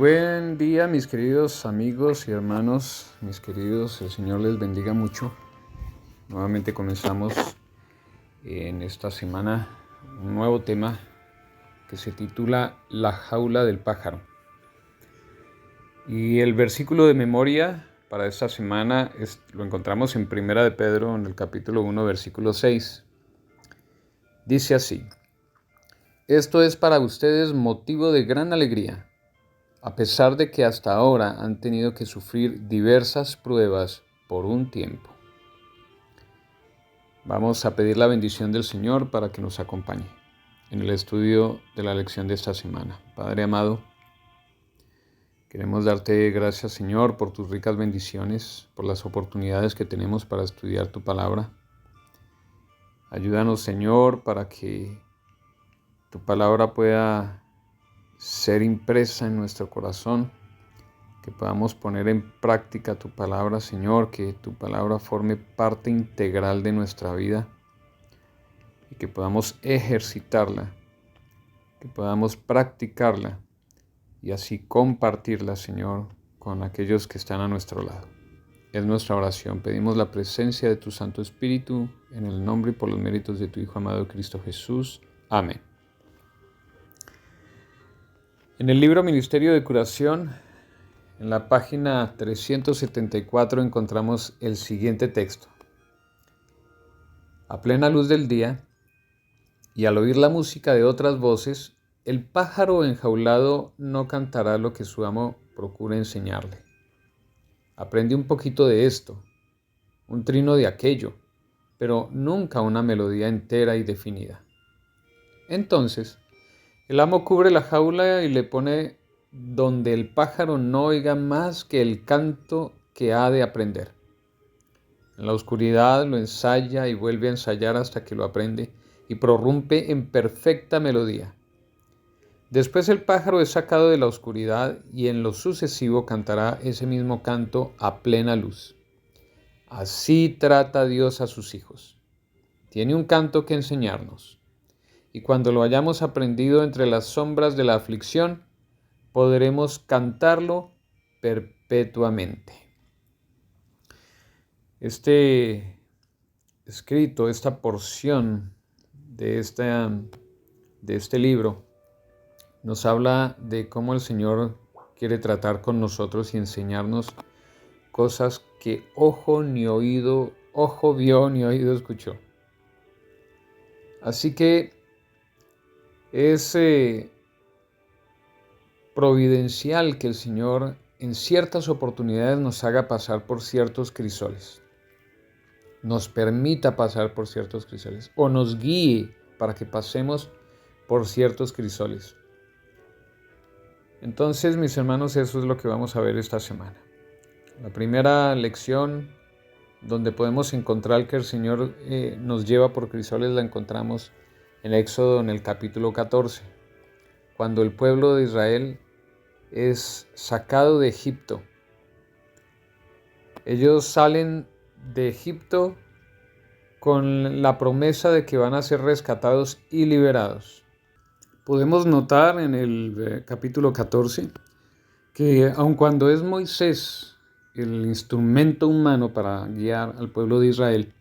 Buen día, mis queridos amigos y hermanos, mis queridos, el Señor les bendiga mucho. Nuevamente comenzamos en esta semana un nuevo tema que se titula La jaula del pájaro. Y el versículo de memoria para esta semana lo encontramos en Primera de Pedro, en el capítulo 1, versículo 6. Dice así: Esto es para ustedes motivo de gran alegría, a pesar de que hasta ahora han tenido que sufrir diversas pruebas por un tiempo. Vamos a pedir la bendición del Señor para que nos acompañe en el estudio de la lección de esta semana. Padre amado, queremos darte gracias, Señor, por tus ricas bendiciones, por las oportunidades que tenemos para estudiar tu palabra. Ayúdanos, Señor, para que tu palabra pueda ser impresa en nuestro corazón, que podamos poner en práctica tu palabra, Señor, que tu palabra forme parte integral de nuestra vida y que podamos ejercitarla, que podamos practicarla y así compartirla, Señor, con aquellos que están a nuestro lado. Es nuestra oración. Pedimos la presencia de tu Santo Espíritu en el nombre y por los méritos de tu Hijo amado Cristo Jesús. Amén. En el libro Ministerio de Curación, en la página 374 encontramos el siguiente texto. A plena luz del día, y al oír la música de otras voces, el pájaro enjaulado no cantará lo que su amo procura enseñarle. Aprende un poquito de esto, un trino de aquello, pero nunca una melodía entera y definida. Entonces, el amo cubre la jaula y le pone donde el pájaro no oiga más que el canto que ha de aprender. En la oscuridad lo ensaya y vuelve a ensayar hasta que lo aprende y prorrumpe en perfecta melodía. Después el pájaro es sacado de la oscuridad y en lo sucesivo cantará ese mismo canto a plena luz. Así trata Dios a sus hijos. Tiene un canto que enseñarnos. Y cuando lo hayamos aprendido entre las sombras de la aflicción, podremos cantarlo perpetuamente. Este escrito, esta porción de este libro, nos habla de cómo el Señor quiere tratar con nosotros y enseñarnos cosas que ojo vio ni oído escuchó. Así que es providencial que el Señor en ciertas oportunidades nos haga pasar por ciertos crisoles, nos permita pasar por ciertos crisoles o nos guíe para que pasemos por ciertos crisoles. Entonces, mis hermanos, eso es lo que vamos a ver esta semana. La primera lección donde podemos encontrar que el Señor nos lleva por crisoles la encontramos en Éxodo, en el capítulo 14, cuando el pueblo de Israel es sacado de Egipto. Ellos salen de Egipto con la promesa de que van a ser rescatados y liberados. Podemos notar en el capítulo 14 que aun cuando es Moisés el instrumento humano para guiar al pueblo de Israel,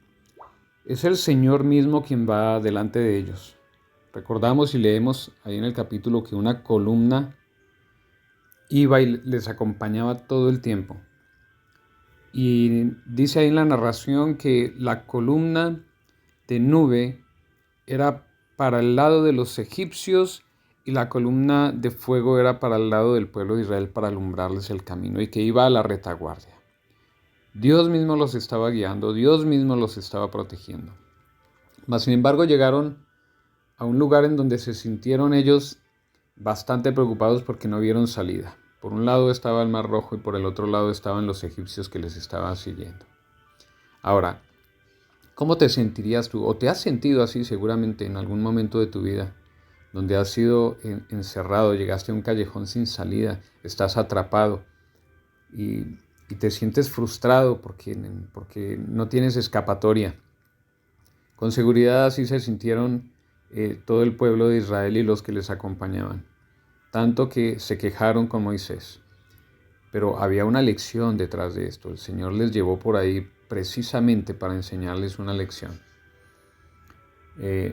es el Señor mismo quien va delante de ellos. Recordamos y leemos ahí en el capítulo que una columna iba y les acompañaba todo el tiempo. Y dice ahí en la narración que la columna de nube era para el lado de los egipcios y la columna de fuego era para el lado del pueblo de Israel para alumbrarles el camino y que iba a la retaguardia. Dios mismo los estaba guiando, Dios mismo los estaba protegiendo. Mas sin embargo llegaron a un lugar en donde se sintieron ellos bastante preocupados porque no vieron salida. Por un lado estaba el Mar Rojo y por el otro lado estaban los egipcios que les estaban siguiendo. Ahora, ¿cómo te sentirías tú? ¿O te has sentido así seguramente en algún momento de tu vida? Donde has sido encerrado, llegaste a un callejón sin salida, estás atrapado y te sientes frustrado porque no tienes escapatoria. Con seguridad así se sintieron todo el pueblo de Israel y los que les acompañaban. tanto que se quejaron con Moisés. Pero había una lección detrás de esto. El Señor les llevó por ahí precisamente para enseñarles una lección.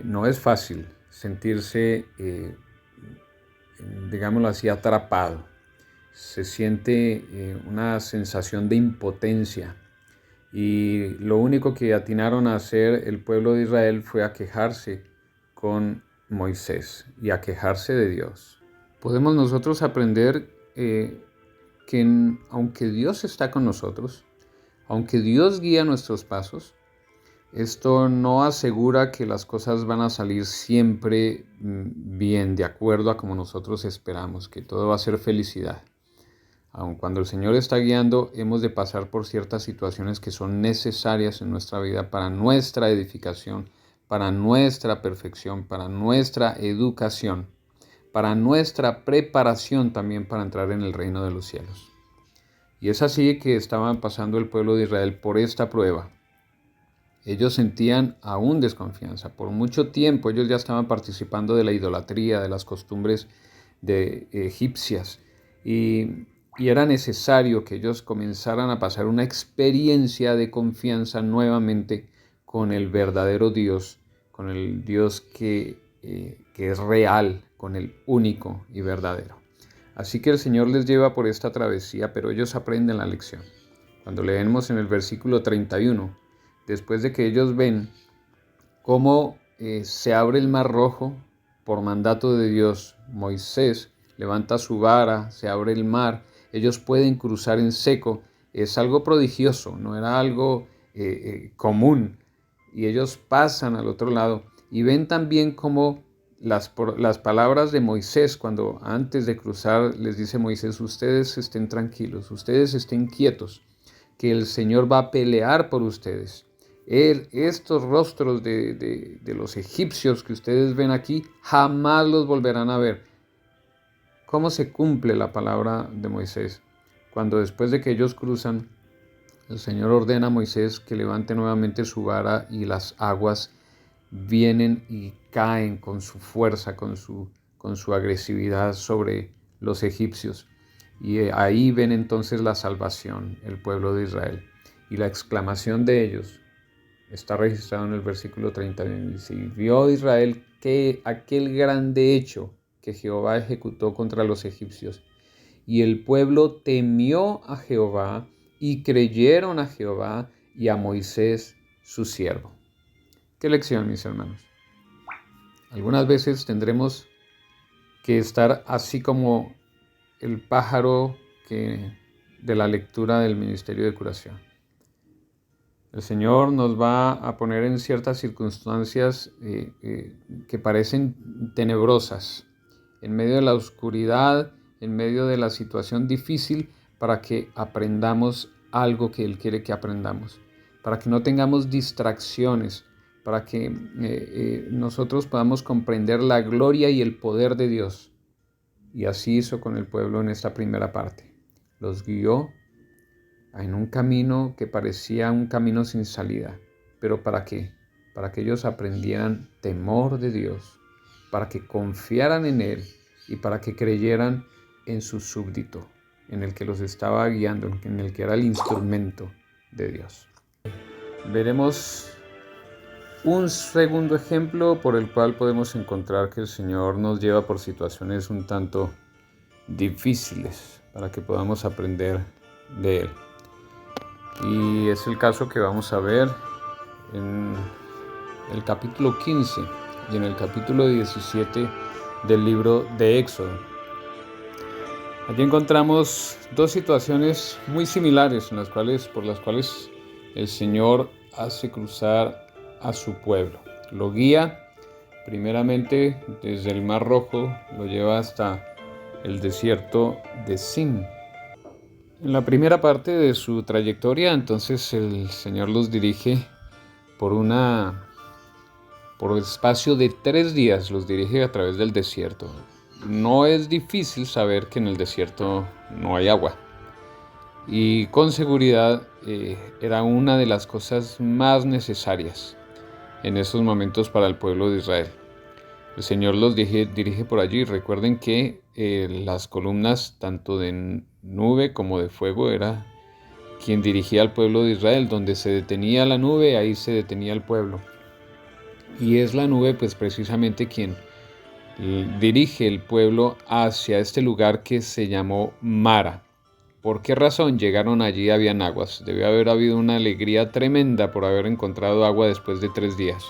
No es fácil sentirse, digámoslo así, atrapado. Se siente una sensación de impotencia. Y lo único que atinaron a hacer el pueblo de Israel fue a quejarse con Moisés y a quejarse de Dios. Podemos nosotros aprender que aunque Dios está con nosotros, aunque Dios guía nuestros pasos, esto no asegura que las cosas van a salir siempre bien, de acuerdo a como nosotros esperamos, que todo va a ser felicidad. Aun cuando el Señor está guiando, hemos de pasar por ciertas situaciones que son necesarias en nuestra vida para nuestra edificación, para nuestra perfección, para nuestra educación, para nuestra preparación también para entrar en el reino de los cielos. Y es así que estaba pasando el pueblo de Israel por esta prueba. Ellos sentían aún desconfianza. Por mucho tiempo ellos ya estaban participando de la idolatría, de las costumbres egipcias. Y era necesario que ellos comenzaran a pasar una experiencia de confianza nuevamente con el verdadero Dios, con el Dios que es real, con el único y verdadero. Así que el Señor les lleva por esta travesía, pero ellos aprenden la lección. Cuando leemos en el versículo 31, después de que ellos ven cómo se abre el mar rojo por mandato de Dios, Moisés levanta su vara, se abre el mar, ellos pueden cruzar en seco. Es algo prodigioso, no era algo común. Y ellos pasan al otro lado y ven también cómo las palabras de Moisés, cuando antes de cruzar les dice Moisés: ustedes estén tranquilos, ustedes estén quietos, que el Señor va a pelear por ustedes. Estos rostros de los egipcios que ustedes ven aquí, jamás los volverán a ver. ¿Cómo se cumple la palabra de Moisés? Cuando después de que ellos cruzan, el Señor ordena a Moisés que levante nuevamente su vara y las aguas vienen y caen con su fuerza, con su agresividad sobre los egipcios. Y ahí ven entonces la salvación, el pueblo de Israel. Y la exclamación de ellos está registrado en el versículo 31. Dice: y vio Israel que aquel grande hecho que Jehová ejecutó contra los egipcios. Y el pueblo temió a Jehová y creyeron a Jehová y a Moisés su siervo. ¿Qué lección, mis hermanos? Algunas veces tendremos que estar así como el pájaro de la lectura del ministerio de curación. El Señor nos va a poner en ciertas circunstancias que parecen tenebrosas, en medio de la oscuridad, en medio de la situación difícil, para que aprendamos algo que Él quiere que aprendamos, para que no tengamos distracciones, para que nosotros podamos comprender la gloria y el poder de Dios. Y así hizo con el pueblo en esta primera parte. Los guió en un camino que parecía un camino sin salida. ¿Pero para qué? Para que ellos aprendieran temor de Dios, para que confiaran en Él y para que creyeran en su súbdito, en el que los estaba guiando, en el que era el instrumento de Dios. Veremos un segundo ejemplo por el cual podemos encontrar que el Señor nos lleva por situaciones un tanto difíciles para que podamos aprender de Él. Y es el caso que vamos a ver en el capítulo 15 y en el capítulo 17 del libro de Éxodo. Allí encontramos dos situaciones muy similares por las cuales el Señor hace cruzar a su pueblo. Lo guía primeramente desde el Mar Rojo, lo lleva hasta el desierto de Sin. En la primera parte de su trayectoria, entonces el Señor los dirige por espacio de 3 días, los dirige a través del desierto. No es difícil saber que en el desierto no hay agua. Y con seguridad era una de las cosas más necesarias en esos momentos para el pueblo de Israel. El Señor los dirige por allí. Recuerden que las columnas tanto de nube como de fuego era quien dirigía al pueblo de Israel. Donde se detenía la nube, ahí se detenía el pueblo. Y es la nube pues precisamente quien dirige el pueblo hacia este lugar que se llamó Mara. ¿Por qué razón llegaron allí? Habían aguas. Debió haber habido una alegría tremenda por haber encontrado agua después de 3 días.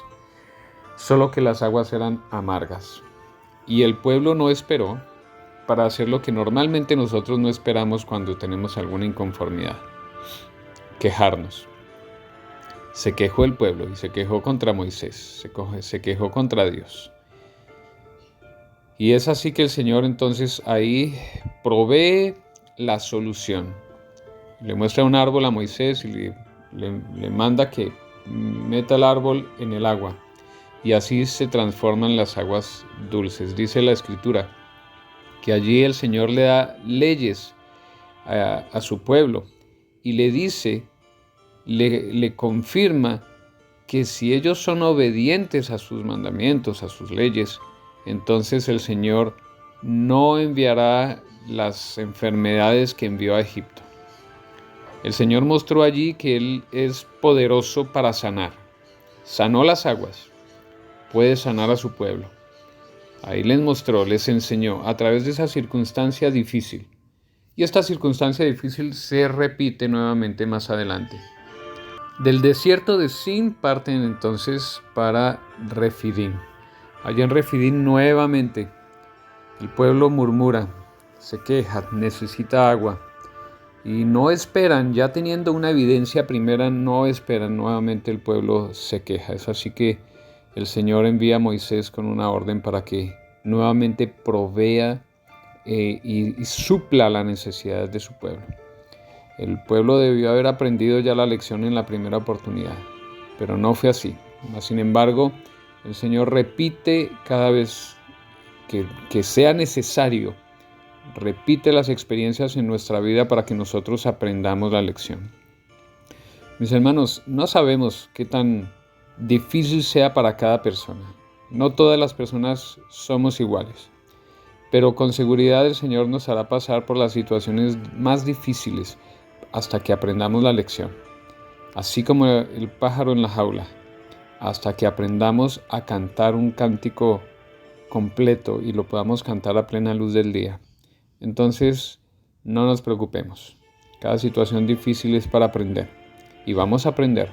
Solo que las aguas eran amargas. Y el pueblo no esperó para hacer lo que normalmente nosotros no esperamos cuando tenemos alguna inconformidad: quejarnos. Se quejó el pueblo y se quejó contra Moisés, se quejó contra Dios. Y es así que el Señor entonces ahí provee la solución. Le muestra un árbol a Moisés y le manda que meta el árbol en el agua. Y así se transforman las aguas dulces. Dice la Escritura que allí el Señor le da leyes a su pueblo y le dice, le confirma que si ellos son obedientes a sus mandamientos, a sus leyes, entonces el Señor no enviará las enfermedades que envió a Egipto. El Señor mostró allí que Él es poderoso para sanar. Sanó las aguas, puede sanar a su pueblo. Ahí les mostró, les enseñó a través de esa circunstancia difícil. Y esta circunstancia difícil se repite nuevamente más adelante. Del desierto de Sin parten entonces para Refidim. Allá en Refidim nuevamente el pueblo murmura, se queja, necesita agua. Y no esperan, ya teniendo una evidencia primera, no esperan, nuevamente el pueblo se queja. Es así que el Señor envía a Moisés con una orden para que nuevamente provea y supla las necesidades de su pueblo. El pueblo debió haber aprendido ya la lección en la primera oportunidad, pero no fue así. Sin embargo, el Señor repite cada vez que sea necesario, repite las experiencias en nuestra vida para que nosotros aprendamos la lección. Mis hermanos, no sabemos qué tan difícil sea para cada persona. No todas las personas somos iguales, pero con seguridad el Señor nos hará pasar por las situaciones más difíciles hasta que aprendamos la lección. Así como el pájaro en la jaula, hasta que aprendamos a cantar un cántico completo y lo podamos cantar a plena luz del día. Entonces, no nos preocupemos. Cada situación difícil es para aprender. Y vamos a aprender.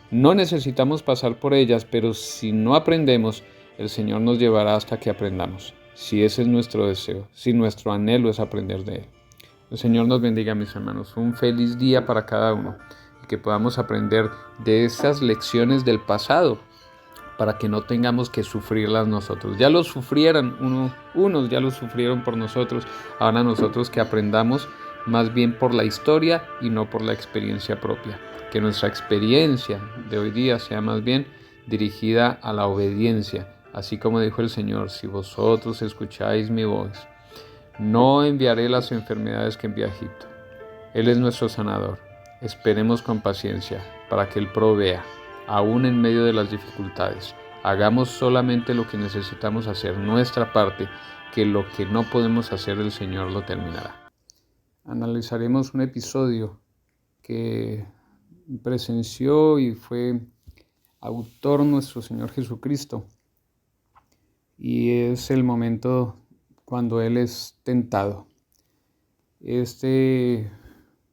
No necesitamos pasar por ellas, pero si no aprendemos, el Señor nos llevará hasta que aprendamos. Si ese es nuestro deseo, si nuestro anhelo es aprender de Él. El Señor nos bendiga, mis hermanos. Un feliz día para cada uno. Y que podamos aprender de esas lecciones del pasado, para que no tengamos que sufrirlas nosotros. Ya lo sufrieron, unos ya lo sufrieron por nosotros, ahora nosotros que aprendamos más bien por la historia y no por la experiencia propia. Que nuestra experiencia de hoy día sea más bien dirigida a la obediencia, así como dijo el Señor: si vosotros escucháis mi voz, no enviaré las enfermedades que envié a Egipto. Él es nuestro sanador. Esperemos con paciencia para que Él provea, aún en medio de las dificultades. Hagamos solamente lo que necesitamos hacer, nuestra parte, que lo que no podemos hacer el Señor lo terminará. Analizaremos un episodio que presenció y fue autor nuestro Señor Jesucristo. Y es el momento cuando Él es tentado. Este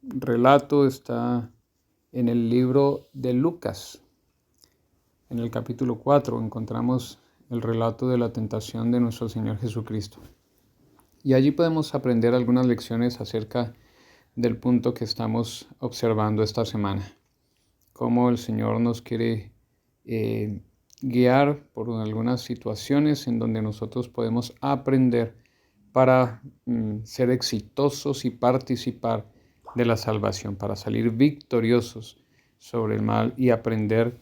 relato está en el libro de Lucas. En el capítulo 4 encontramos el relato de la tentación de nuestro Señor Jesucristo. Y allí podemos aprender algunas lecciones acerca del punto que estamos observando esta semana. Cómo el Señor nos quiere guiar por algunas situaciones en donde nosotros podemos aprender para ser exitosos y participar de la salvación, para salir victoriosos sobre el mal y aprender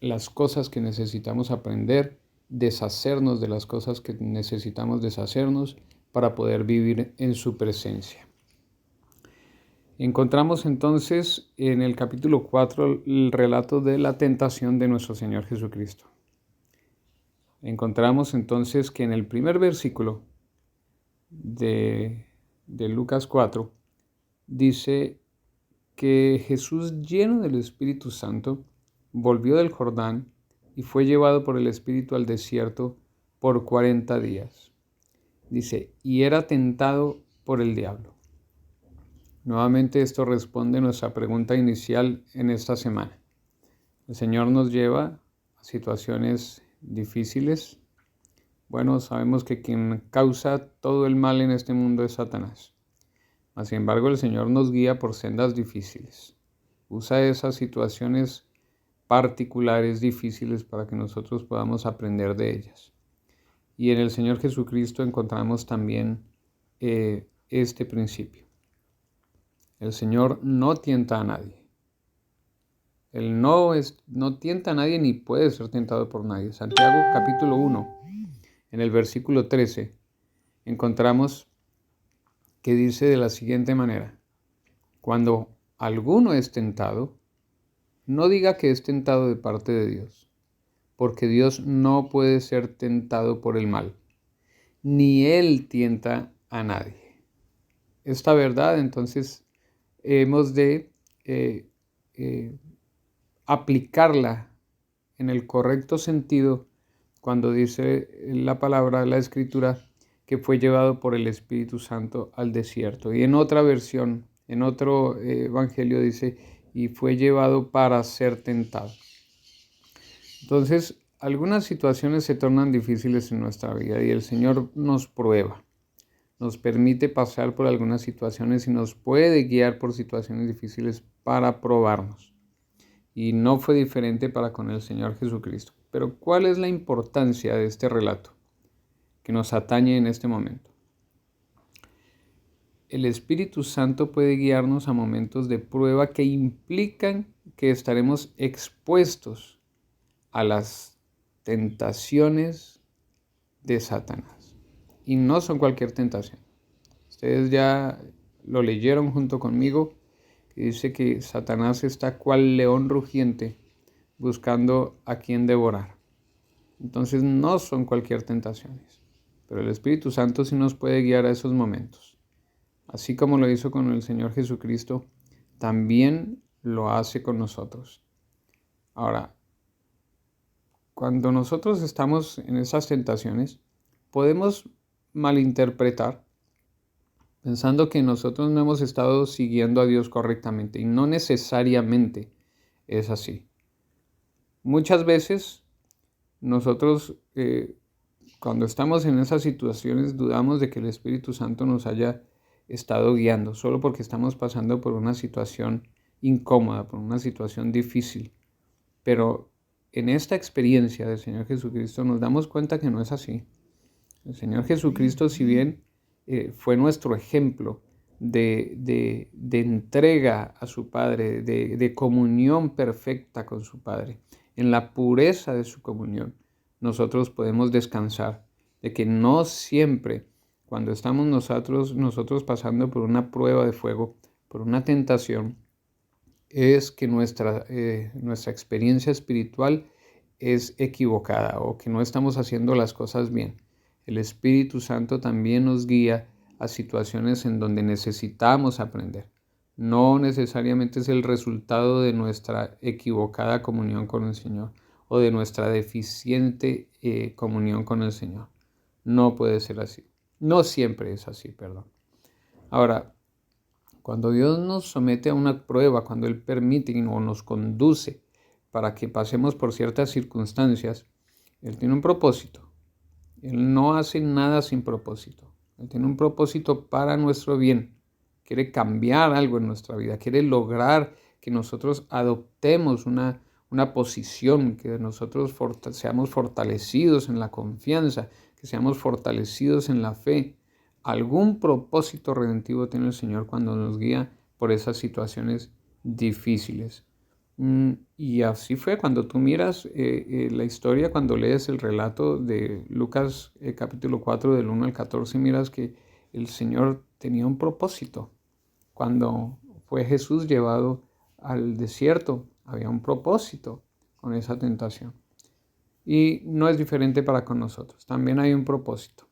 las cosas que necesitamos aprender, deshacernos de las cosas que necesitamos deshacernos para poder vivir en su presencia. Encontramos entonces en el capítulo 4 el relato de la tentación de nuestro Señor Jesucristo. Encontramos entonces que en el primer versículo de Lucas 4 dice que Jesús, lleno del Espíritu Santo, volvió del Jordán y fue llevado por el Espíritu al desierto por 40 días. Dice, y era tentado por el diablo. Nuevamente esto responde a nuestra pregunta inicial en esta semana. El Señor nos lleva a situaciones difíciles. Bueno, sabemos que quien causa todo el mal en este mundo es Satanás. Sin embargo, el Señor nos guía por sendas difíciles. Usa esas situaciones particulares, difíciles, para que nosotros podamos aprender de ellas. Y en el Señor Jesucristo encontramos también este principio. El Señor no tienta a nadie. Él no tienta a nadie ni puede ser tentado por nadie. Santiago capítulo 1, en el versículo 13, encontramos que dice de la siguiente manera: cuando alguno es tentado, no diga que es tentado de parte de Dios, porque Dios no puede ser tentado por el mal, ni Él tienta a nadie. Esta verdad, entonces, hemos de aplicarla en el correcto sentido cuando dice la palabra, la Escritura, que fue llevado por el Espíritu Santo al desierto. Y en otra versión, en otro evangelio dice, y fue llevado para ser tentado. Entonces, algunas situaciones se tornan difíciles en nuestra vida y el Señor nos prueba, nos permite pasar por algunas situaciones y nos puede guiar por situaciones difíciles para probarnos. Y no fue diferente para con el Señor Jesucristo. Pero ¿cuál es la importancia de este relato que nos atañe en este momento? El Espíritu Santo puede guiarnos a momentos de prueba que implican que estaremos expuestos a las tentaciones de Satanás. Y no son cualquier tentación. Ustedes ya lo leyeron junto conmigo, que dice que Satanás está cual león rugiente buscando a quien devorar. Entonces no son cualquier tentaciones, pero el Espíritu Santo sí nos puede guiar a esos momentos. Así como lo hizo con el Señor Jesucristo, también lo hace con nosotros. Ahora, cuando nosotros estamos en esas tentaciones, podemos malinterpretar pensando que nosotros no hemos estado siguiendo a Dios correctamente, y no necesariamente es así. Muchas veces nosotros cuando estamos en esas situaciones dudamos de que el Espíritu Santo nos haya estado guiando, solo porque estamos pasando por una situación incómoda, por una situación difícil. Pero en esta experiencia del Señor Jesucristo nos damos cuenta que no es así. El Señor Jesucristo, si bien fue nuestro ejemplo de entrega a su Padre, de comunión perfecta con su Padre, en la pureza de su comunión, nosotros podemos descansar de que no siempre, cuando estamos nosotros pasando por una prueba de fuego, por una tentación, es que nuestra experiencia espiritual es equivocada o que no estamos haciendo las cosas bien. El Espíritu Santo también nos guía a situaciones en donde necesitamos aprender. No necesariamente es el resultado de nuestra equivocada comunión con el Señor o de nuestra deficiente comunión con el Señor. No puede ser así. No siempre es así, perdón. Ahora, cuando Dios nos somete a una prueba, cuando Él permite o nos conduce para que pasemos por ciertas circunstancias, Él tiene un propósito. Él no hace nada sin propósito. Él tiene un propósito para nuestro bien. Quiere cambiar algo en nuestra vida. Quiere lograr que nosotros adoptemos una posición, que nosotros seamos fortalecidos en la confianza, que seamos fortalecidos en la fe. Algún propósito redentivo tiene el Señor cuando nos guía por esas situaciones difíciles. Y así fue cuando tú miras la historia, cuando lees el relato de Lucas capítulo 4 del 1 al 14, miras que el Señor tenía un propósito. Cuando fue Jesús llevado al desierto, había un propósito con esa tentación. Y no es diferente para con nosotros. También hay un propósito.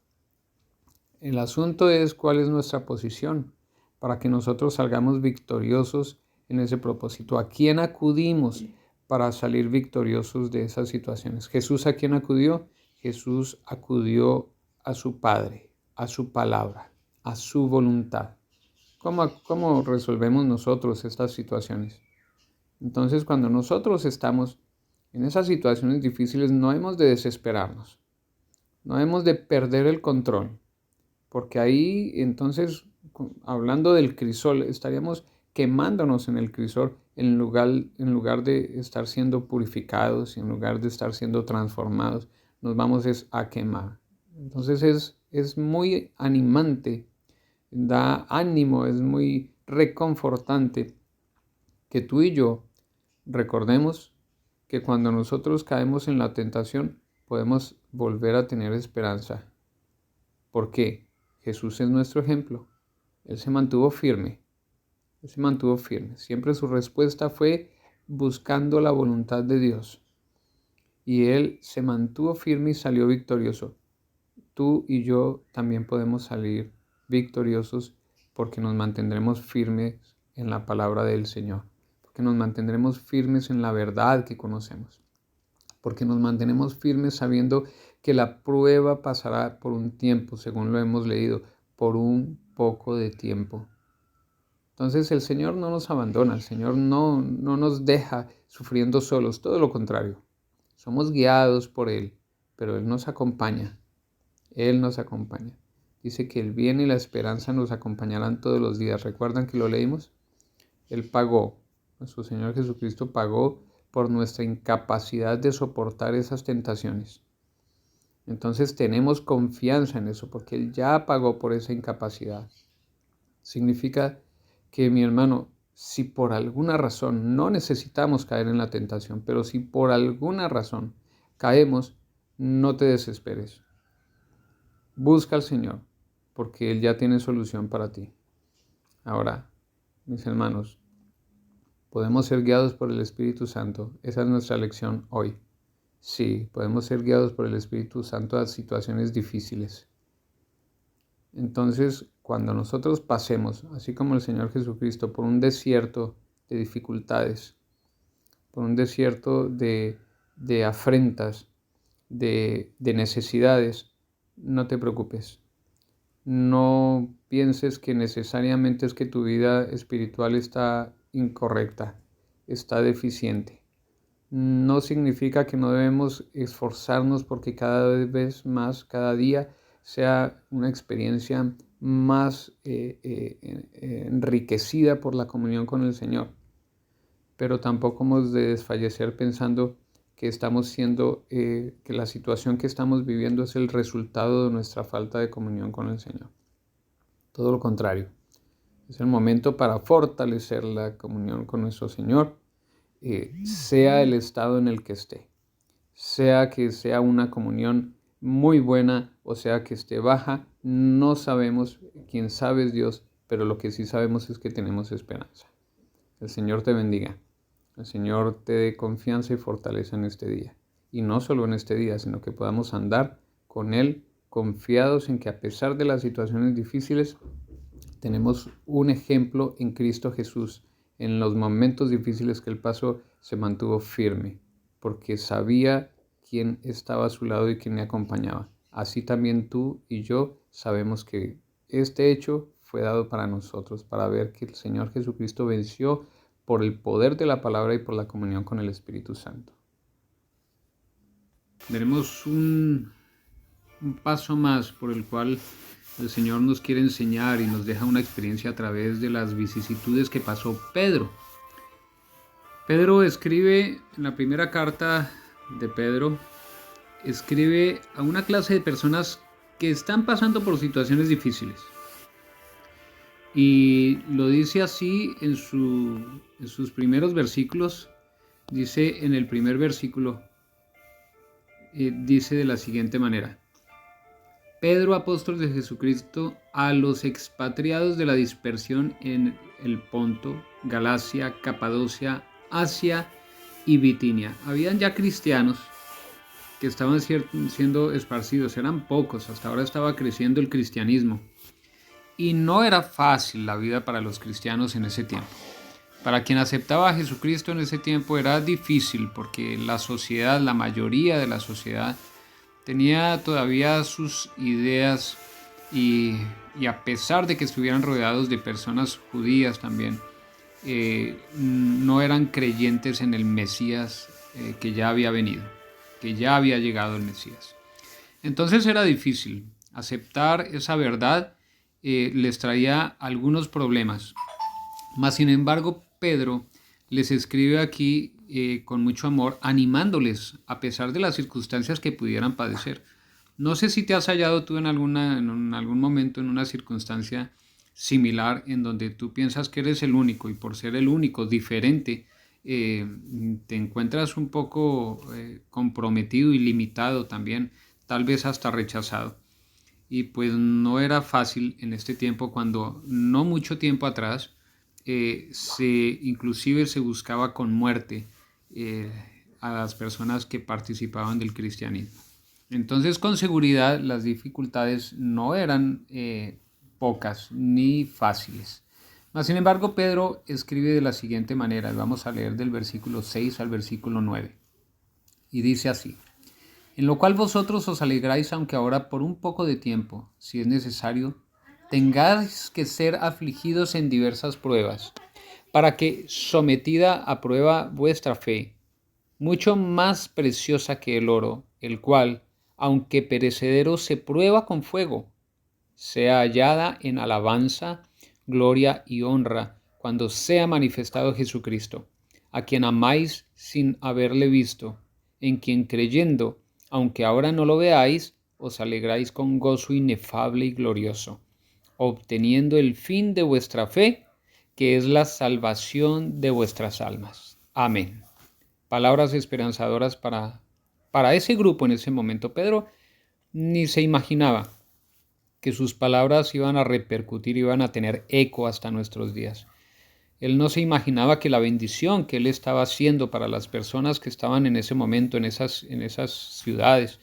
El asunto es cuál es nuestra posición para que nosotros salgamos victoriosos en ese propósito. ¿A quién acudimos para salir victoriosos de esas situaciones? ¿Jesús a quién acudió? Jesús acudió a su Padre, a su palabra, a su voluntad. ¿Cómo resolvemos nosotros estas situaciones? Entonces, cuando nosotros estamos en esas situaciones difíciles, no hemos de desesperarnos, no hemos de perder el control, porque ahí entonces, hablando del crisol, estaríamos quemándonos en el crisol en lugar de estar siendo purificados, en lugar de estar siendo transformados, nos vamos a quemar. Entonces es muy animante, da ánimo, es muy reconfortante que tú y yo recordemos que cuando nosotros caemos en la tentación podemos volver a tener esperanza. ¿Por qué? Jesús es nuestro ejemplo. Él se mantuvo firme. Él se mantuvo firme. Siempre su respuesta fue buscando la voluntad de Dios. Y Él se mantuvo firme y salió victorioso. Tú y yo también podemos salir victoriosos porque nos mantendremos firmes en la palabra del Señor. Porque nos mantendremos firmes en la verdad que conocemos. Porque nos mantenemos firmes sabiendo que la prueba pasará por un tiempo, según lo hemos leído, por un poco de tiempo. Entonces el Señor no nos abandona, el Señor no nos deja sufriendo solos, todo lo contrario. Somos guiados por Él, pero Él nos acompaña. Él nos acompaña. Dice que el bien y la esperanza nos acompañarán todos los días. ¿Recuerdan que lo leímos? Él pagó, nuestro Señor Jesucristo pagó por nuestra incapacidad de soportar esas tentaciones. Entonces tenemos confianza en eso, porque Él ya pagó por esa incapacidad. Significa que, mi hermano, si por alguna razón no necesitamos caer en la tentación, pero si por alguna razón caemos, no te desesperes. Busca al Señor, porque Él ya tiene solución para ti. Ahora, mis hermanos, podemos ser guiados por el Espíritu Santo. Esa es nuestra lección hoy. Sí, podemos ser guiados por el Espíritu Santo a situaciones difíciles. Entonces, cuando nosotros pasemos, así como el Señor Jesucristo, por un desierto de dificultades, por un desierto de afrentas, de necesidades, no te preocupes. No pienses que necesariamente es que tu vida espiritual está incorrecta, está deficiente. No significa que no debemos esforzarnos porque cada vez más, cada día, sea una experiencia más enriquecida por la comunión con el Señor. Pero tampoco hemos de desfallecer pensando que estamos que la situación que estamos viviendo es el resultado de nuestra falta de comunión con el Señor. Todo lo contrario. Es el momento para fortalecer la comunión con nuestro Señor, sea el estado en el que esté. Sea que sea una comunión muy buena o sea que esté baja, no sabemos, quién sabe es Dios, pero lo que sí sabemos es que tenemos esperanza. El Señor te bendiga. El Señor te dé confianza y fortaleza en este día. Y no solo en este día, sino que podamos andar con Él confiados en que a pesar de las situaciones difíciles, tenemos un ejemplo en Cristo Jesús. En los momentos difíciles que Él pasó, se mantuvo firme, porque sabía quién estaba a su lado y quién le acompañaba. Así también tú y yo sabemos que este hecho fue dado para nosotros, para ver que el Señor Jesucristo venció por el poder de la palabra y por la comunión con el Espíritu Santo. Veremos un paso más por el cual el Señor nos quiere enseñar y nos deja una experiencia a través de las vicisitudes que pasó Pedro. Pedro escribe en la primera carta de Pedro, escribe a una clase de personas que están pasando por situaciones difíciles. Y lo dice así en sus primeros versículos. Dice en el primer versículo, dice de la siguiente manera: Pedro, apóstol de Jesucristo, a los expatriados de la dispersión en el Ponto, Galacia, Capadocia, Asia y Bitinia. Habían ya cristianos que estaban siendo esparcidos, eran pocos, hasta ahora estaba creciendo el cristianismo. Y no era fácil la vida para los cristianos en ese tiempo. Para quien aceptaba a Jesucristo en ese tiempo era difícil porque la sociedad, la mayoría de la sociedad, tenía todavía sus ideas y a pesar de que estuvieran rodeados de personas judías también, no eran creyentes en el Mesías que ya había venido, que ya había llegado el Mesías. Entonces era difícil aceptar esa verdad, les traía algunos problemas. Mas sin embargo, Pedro les escribe aquí con mucho amor, animándoles a pesar de las circunstancias que pudieran padecer. No sé si te has hallado tú en algún momento en una circunstancia similar en donde tú piensas que eres el único y por ser el único, diferente, te encuentras un poco comprometido y limitado también, tal vez hasta rechazado. Y pues no era fácil en este tiempo cuando no mucho tiempo atrás inclusive se buscaba con muerte a las personas que participaban del cristianismo. Entonces con seguridad las dificultades no eran pocas ni fáciles. Mas, sin embargo, Pedro escribe de la siguiente manera, vamos a leer del versículo 6 al versículo 9, y dice así: en lo cual vosotros os alegráis, aunque ahora por un poco de tiempo, si es necesario, tengáis que ser afligidos en diversas pruebas, para que, sometida a prueba vuestra fe, mucho más preciosa que el oro, el cual, aunque perecedero se prueba con fuego, sea hallada en alabanza, gloria y honra, cuando sea manifestado Jesucristo, a quien amáis sin haberle visto, en quien creyendo, aunque ahora no lo veáis, os alegráis con gozo inefable y glorioso, obteniendo el fin de vuestra fe, que es la salvación de vuestras almas. Amén. Palabras esperanzadoras para ese grupo en ese momento. Pedro ni se imaginaba que sus palabras iban a repercutir, iban a tener eco hasta nuestros días. Él no se imaginaba que la bendición que él estaba haciendo para las personas que estaban en ese momento, en esas ciudades,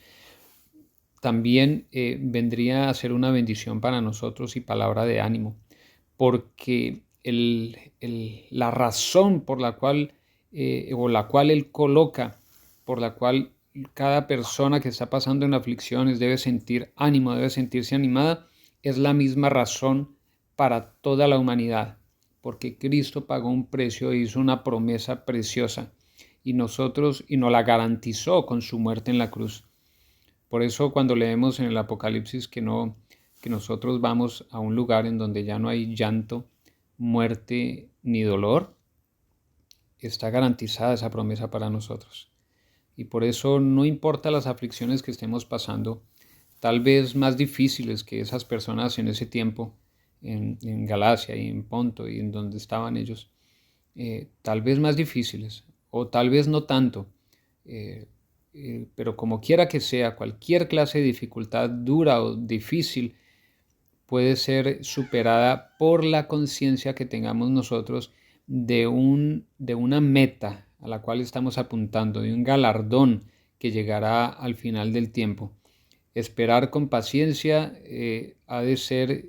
también vendría a ser una bendición para nosotros y palabra de ánimo, porque la razón por la cual, o la cual Él coloca, por la cual cada persona que está pasando en aflicciones debe sentir ánimo, debe sentirse animada, es la misma razón para toda la humanidad, porque Cristo pagó un precio e hizo una promesa preciosa, y nos la garantizó con su muerte en la cruz. Por eso cuando leemos en el Apocalipsis que nosotros vamos a un lugar en donde ya no hay llanto, muerte ni dolor, está garantizada esa promesa para nosotros. Y por eso no importa las aflicciones que estemos pasando, tal vez más difíciles que esas personas en ese tiempo, en Galacia y en Ponto y en donde estaban ellos, tal vez más difíciles o tal vez no tanto, pero como quiera que sea, cualquier clase de dificultad dura o difícil puede ser superada por la conciencia que tengamos nosotros de una meta a la cual estamos apuntando, de un galardón que llegará al final del tiempo. Esperar con paciencia ha de ser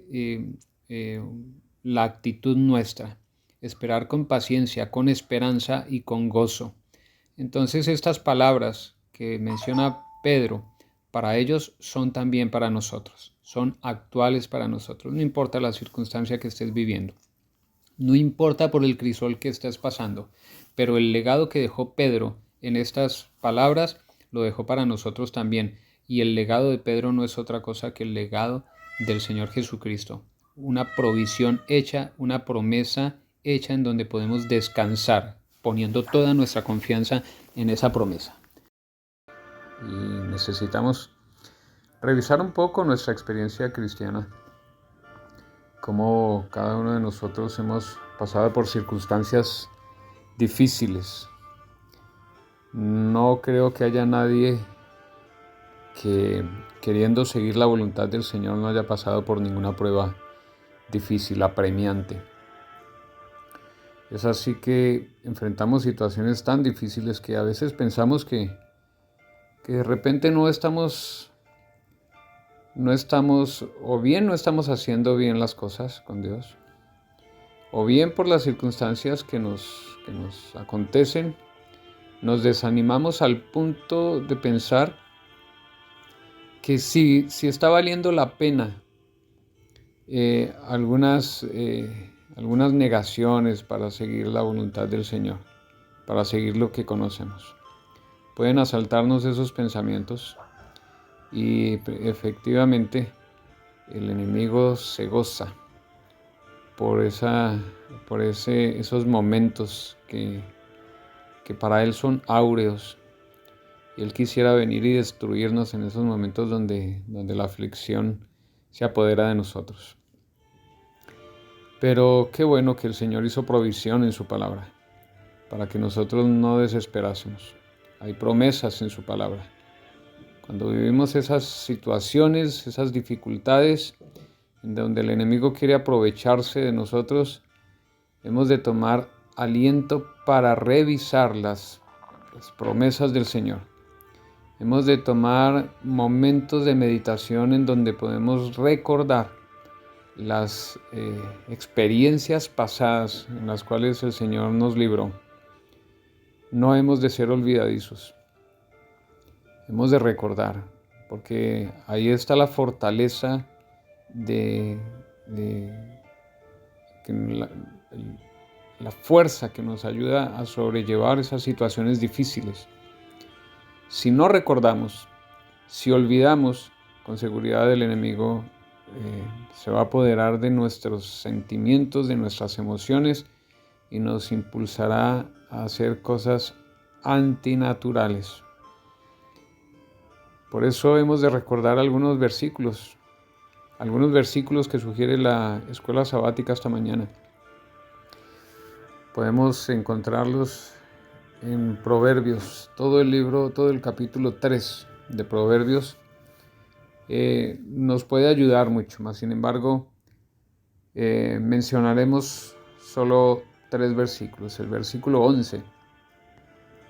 la actitud nuestra. Esperar con paciencia, con esperanza y con gozo. Entonces estas palabras que menciona Pedro, para ellos son también para nosotros, son actuales para nosotros, no importa la circunstancia que estés viviendo, no importa por el crisol que estés pasando, pero el legado que dejó Pedro en estas palabras lo dejó para nosotros también, y el legado de Pedro no es otra cosa que el legado del Señor Jesucristo, una provisión hecha, una promesa hecha en donde podemos descansar, poniendo toda nuestra confianza en esa promesa. Y necesitamos revisar un poco nuestra experiencia cristiana, cómo cada uno de nosotros hemos pasado por circunstancias difíciles. No creo que haya nadie que, queriendo seguir la voluntad del Señor, no haya pasado por ninguna prueba difícil, apremiante. Es así que enfrentamos situaciones tan difíciles que a veces pensamos que que de repente no estamos o bien no estamos haciendo bien las cosas con Dios, o bien por las circunstancias que nos acontecen, nos desanimamos al punto de pensar que si está valiendo la pena algunas negaciones para seguir la voluntad del Señor, para seguir lo que conocemos. Pueden asaltarnos esos pensamientos y efectivamente el enemigo se goza por esos momentos que para él son áureos, y él quisiera venir y destruirnos en esos momentos donde la aflicción se apodera de nosotros. Pero qué bueno que el Señor hizo provisión en su palabra para que nosotros no desesperásemos. Hay promesas en su palabra. Cuando vivimos esas situaciones, esas dificultades, en donde el enemigo quiere aprovecharse de nosotros, hemos de tomar aliento para revisar las promesas del Señor. Hemos de tomar momentos de meditación en donde podemos recordar las experiencias pasadas en las cuales el Señor nos libró. No hemos de ser olvidadizos. Hemos de recordar, porque ahí está la fortaleza la fuerza que nos ayuda a sobrellevar esas situaciones difíciles. Si no recordamos, si olvidamos, con seguridad el enemigo se va a apoderar de nuestros sentimientos, de nuestras emociones, y nos impulsará a hacer cosas antinaturales. Por eso hemos de recordar algunos versículos que sugiere la escuela sabática esta mañana. Podemos encontrarlos en Proverbios, todo el capítulo 3 de Proverbios nos puede ayudar mucho más. Sin embargo, mencionaremos solo 3 versículos. El versículo 11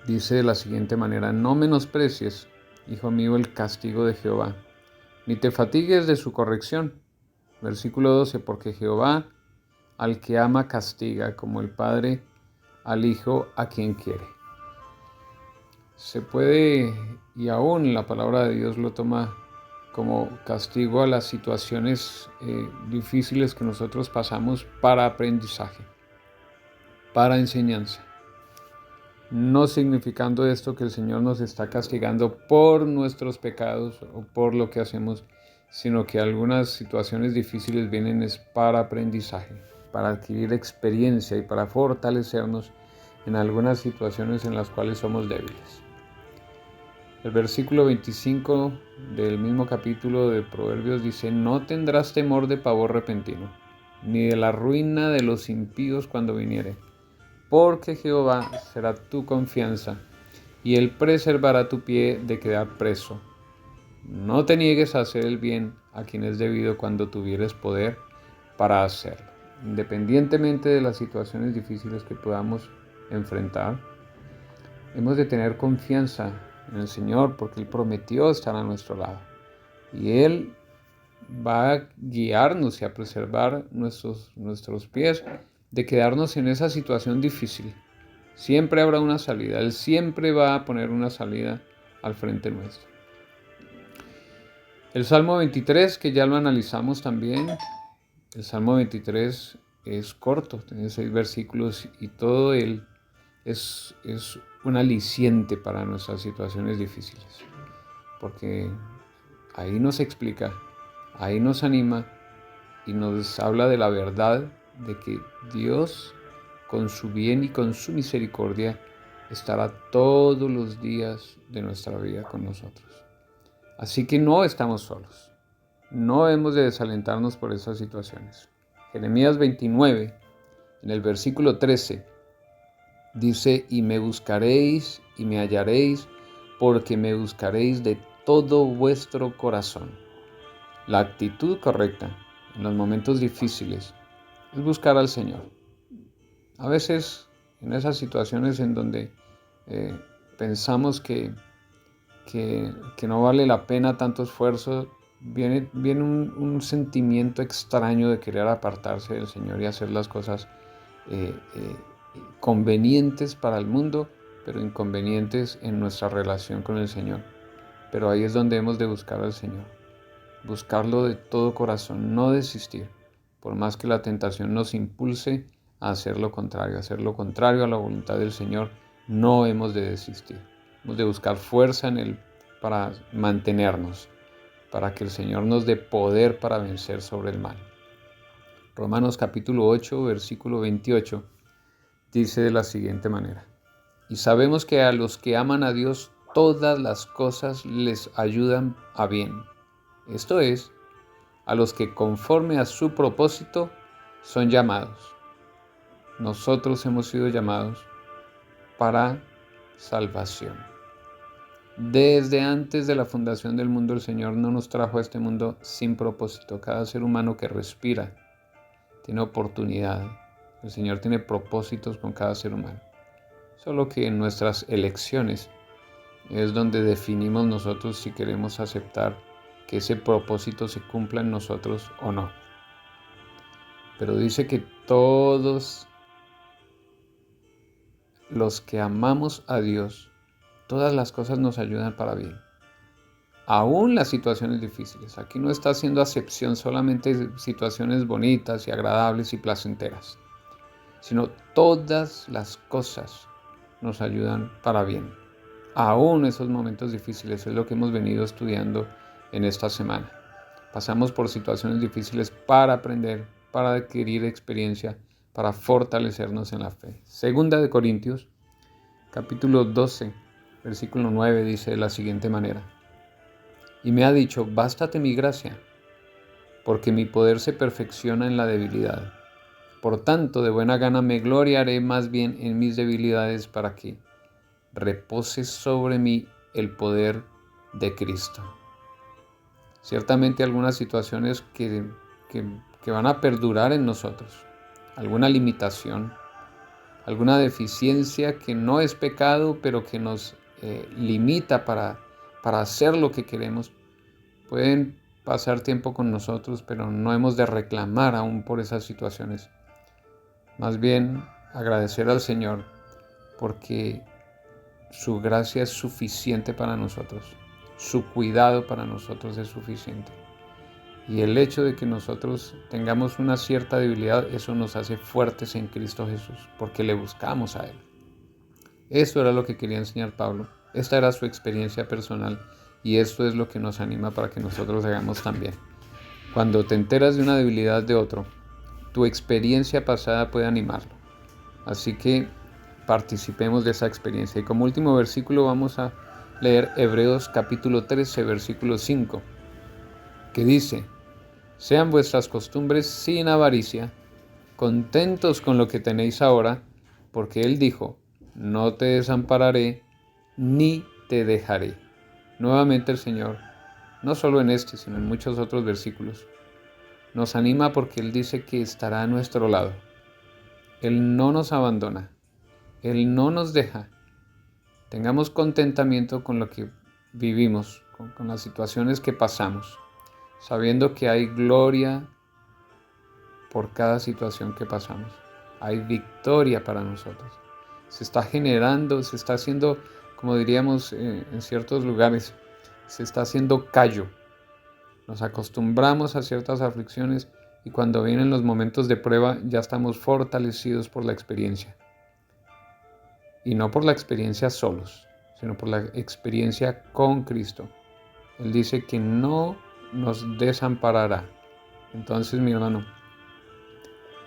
dice de la siguiente manera: no menosprecies, hijo mío, el castigo de Jehová, ni te fatigues de su corrección. Versículo 12, porque Jehová al que ama castiga, como el Padre al Hijo a quien quiere. Se puede, y aún la palabra de Dios lo toma como castigo a las situaciones difíciles que nosotros pasamos para aprendizaje, para enseñanza. No significando esto que el Señor nos está castigando por nuestros pecados o por lo que hacemos, sino que algunas situaciones difíciles vienen es para aprendizaje, para adquirir experiencia y para fortalecernos en algunas situaciones en las cuales somos débiles. El versículo 25 del mismo capítulo de Proverbios dice: no tendrás temor de pavor repentino, ni de la ruina de los impíos cuando viniere, porque Jehová será tu confianza, y él preservará tu pie de quedar preso. No te niegues a hacer el bien a quien es debido cuando tuvieres poder para hacerlo. Independientemente de las situaciones difíciles que podamos enfrentar, hemos de tener confianza en el Señor, porque Él prometió estar a nuestro lado. Y Él va a guiarnos y a preservar nuestros pies de quedarnos en esa situación difícil. Siempre habrá una salida. Él siempre va a poner una salida al frente nuestro. El Salmo 23, que ya lo analizamos también, el Salmo 23 es corto, tiene 6 versículos y todo él es un aliciente para nuestras situaciones difíciles, porque ahí nos explica, ahí nos anima y nos habla de la verdad de que Dios, con su bien y con su misericordia, estará todos los días de nuestra vida con nosotros. Así que no estamos solos, no hemos de desalentarnos por esas situaciones. Jeremías 29, en el versículo 13, dice: y me buscaréis y me hallaréis, porque me buscaréis de todo vuestro corazón. La actitud correcta en los momentos difíciles es buscar al Señor. A veces en esas situaciones en donde pensamos que que no vale la pena tanto esfuerzo, viene un sentimiento extraño de querer apartarse del Señor y hacer las cosas convenientes para el mundo, pero inconvenientes en nuestra relación con el Señor. Pero ahí es donde hemos de buscar al Señor, buscarlo de todo corazón, no desistir, por más que la tentación nos impulse a hacer lo contrario a la voluntad del Señor. No hemos de desistir, hemos de buscar fuerza en Él para mantenernos, para que el Señor nos dé poder para vencer sobre el mal. Romanos capítulo 8, versículo 28, dice de la siguiente manera: y sabemos que a los que aman a Dios todas las cosas les ayudan a bien. Esto es, a los que conforme a su propósito son llamados. Nosotros hemos sido llamados para salvación. Desde antes de la fundación del mundo, el Señor no nos trajo a este mundo sin propósito. Cada ser humano que respira tiene oportunidad. El Señor tiene propósitos con cada ser humano. Solo que en nuestras elecciones es donde definimos nosotros si queremos aceptar que ese propósito se cumpla en nosotros o no. Pero dice que todos los que amamos a Dios, todas las cosas nos ayudan para bien. Aún las situaciones difíciles. Aquí no está haciendo acepción solamente situaciones bonitas y agradables y placenteras, sino todas las cosas nos ayudan para bien. Aún esos momentos difíciles, es lo que hemos venido estudiando en esta semana. Pasamos por situaciones difíciles para aprender, para adquirir experiencia, para fortalecernos en la fe. Segunda de Corintios, capítulo 12, versículo 9, dice de la siguiente manera: y me ha dicho, bástate mi gracia, porque mi poder se perfecciona en la debilidad. Por tanto, de buena gana me gloriaré más bien en mis debilidades, para que repose sobre mí el poder de Cristo. Ciertamente algunas situaciones que van a perdurar en nosotros, alguna limitación, alguna deficiencia que no es pecado, pero que nos limita para hacer lo que queremos, pueden pasar tiempo con nosotros, pero no hemos de reclamar aún por esas situaciones. Más bien agradecer al Señor porque su gracia es suficiente para nosotros, su cuidado para nosotros es suficiente. Y el hecho de que nosotros tengamos una cierta debilidad, eso nos hace fuertes en Cristo Jesús, porque le buscamos a Él. Eso era lo que quería enseñar Pablo. Esta era su experiencia personal y esto es lo que nos anima para que nosotros hagamos también. Cuando te enteras de una debilidad de otro, tu experiencia pasada puede animarlo. Así que participemos de esa experiencia. Y como último versículo vamos a leer Hebreos capítulo 13, versículo 5, que dice: sean vuestras costumbres sin avaricia, contentos con lo que tenéis ahora, porque Él dijo, no te desampararé ni te dejaré. Nuevamente el Señor, no solo en este, sino en muchos otros versículos, nos anima porque Él dice que estará a nuestro lado. Él no nos abandona, Él no nos deja. Tengamos contentamiento con lo que vivimos, con las situaciones que pasamos, sabiendo que hay gloria por cada situación que pasamos. Hay victoria para nosotros. Se está generando, se está haciendo, como diríamos en ciertos lugares, se está haciendo callo. Nos acostumbramos a ciertas aflicciones y cuando vienen los momentos de prueba ya estamos fortalecidos por la experiencia. Y no por la experiencia solos, sino por la experiencia con Cristo. Él dice que no nos desamparará. Entonces, mi hermano,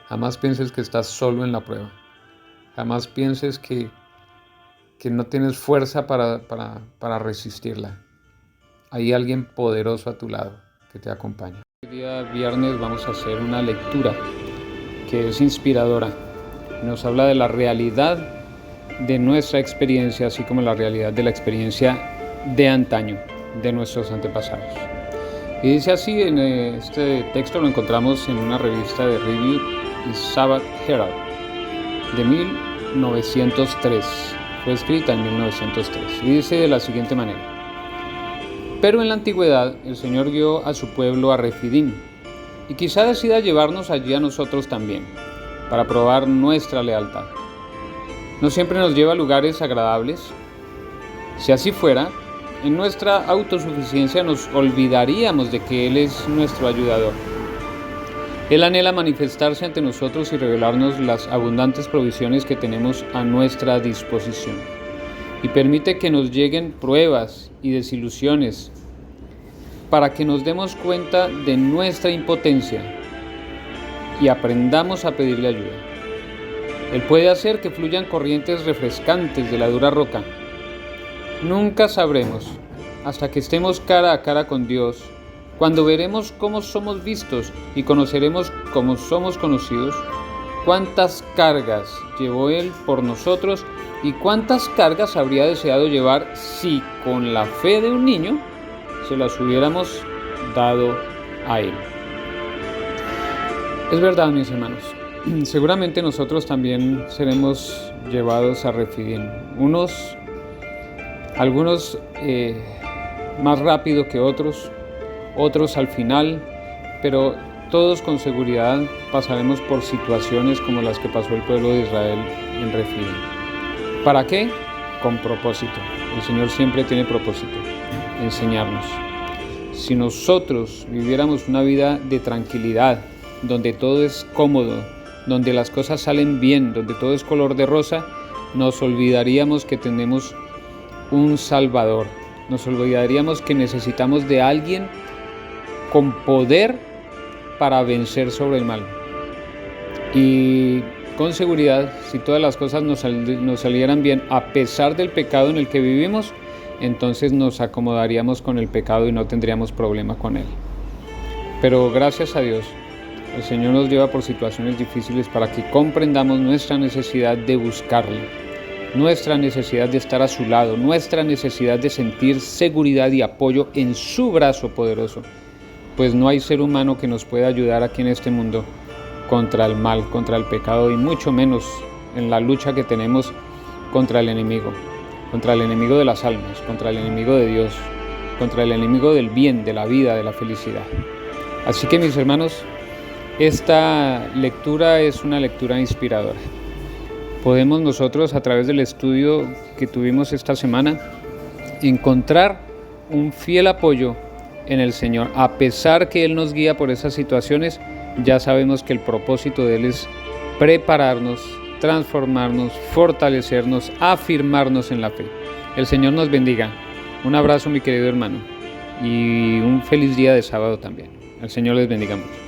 jamás pienses que estás solo en la prueba. Jamás pienses que no tienes fuerza para resistirla. Hay alguien poderoso a tu lado que te acompaña. Hoy día viernes vamos a hacer una lectura que es inspiradora. Nos habla de la realidad de nuestra experiencia, así como la realidad de la experiencia de antaño, de nuestros antepasados. Y dice así, en este texto lo encontramos en una revista de Review y Sabbath Herald de 1903. Fue escrita en 1903 y dice de la siguiente manera: Pero en la antigüedad el Señor guió a su pueblo a Refidim, y quizá decida llevarnos allí a nosotros también, para probar nuestra lealtad. No siempre nos lleva a lugares agradables. Si así fuera, en nuestra autosuficiencia nos olvidaríamos de que Él es nuestro ayudador. Él anhela manifestarse ante nosotros y revelarnos las abundantes provisiones que tenemos a nuestra disposición. Y permite que nos lleguen pruebas y desilusiones para que nos demos cuenta de nuestra impotencia y aprendamos a pedirle ayuda. Él puede hacer que fluyan corrientes refrescantes de la dura roca. Nunca sabremos, hasta que estemos cara a cara con Dios, cuando veremos cómo somos vistos y conoceremos cómo somos conocidos, cuántas cargas llevó Él por nosotros y cuántas cargas habría deseado llevar si con la fe de un niño se las hubiéramos dado a Él. Es verdad, mis hermanos, seguramente nosotros también seremos llevados a Refidim, algunos más rápido que otros al final, pero todos con seguridad pasaremos por situaciones como las que pasó el pueblo de Israel en Refidim. ¿Para qué? Con propósito. El Señor siempre tiene propósito, enseñarnos. Si nosotros viviéramos una vida de tranquilidad, donde todo es cómodo, donde las cosas salen bien, donde todo es color de rosa, nos olvidaríamos que tenemos un Salvador. Nos olvidaríamos que necesitamos de alguien con poder para vencer sobre el mal. Y con seguridad, si todas las cosas nos salieran bien a pesar del pecado en el que vivimos, entonces nos acomodaríamos con el pecado y no tendríamos problema con él. Pero gracias a Dios, el Señor nos lleva por situaciones difíciles para que comprendamos nuestra necesidad de buscarle, nuestra necesidad de estar a su lado, nuestra necesidad de sentir seguridad y apoyo en su brazo poderoso, pues no hay ser humano que nos pueda ayudar aquí en este mundo contra el mal, contra el pecado y mucho menos en la lucha que tenemos contra el enemigo de las almas, contra el enemigo de Dios, contra el enemigo del bien, de la vida, de la felicidad. Así que, mis hermanos, esta lectura es una lectura inspiradora. Podemos nosotros, a través del estudio que tuvimos esta semana, encontrar un fiel apoyo en el Señor. A pesar que Él nos guía por esas situaciones, ya sabemos que el propósito de Él es prepararnos, transformarnos, fortalecernos, afirmarnos en la fe. El Señor nos bendiga. Un abrazo, mi querido hermano, y un feliz día de sábado también. El Señor les bendiga mucho.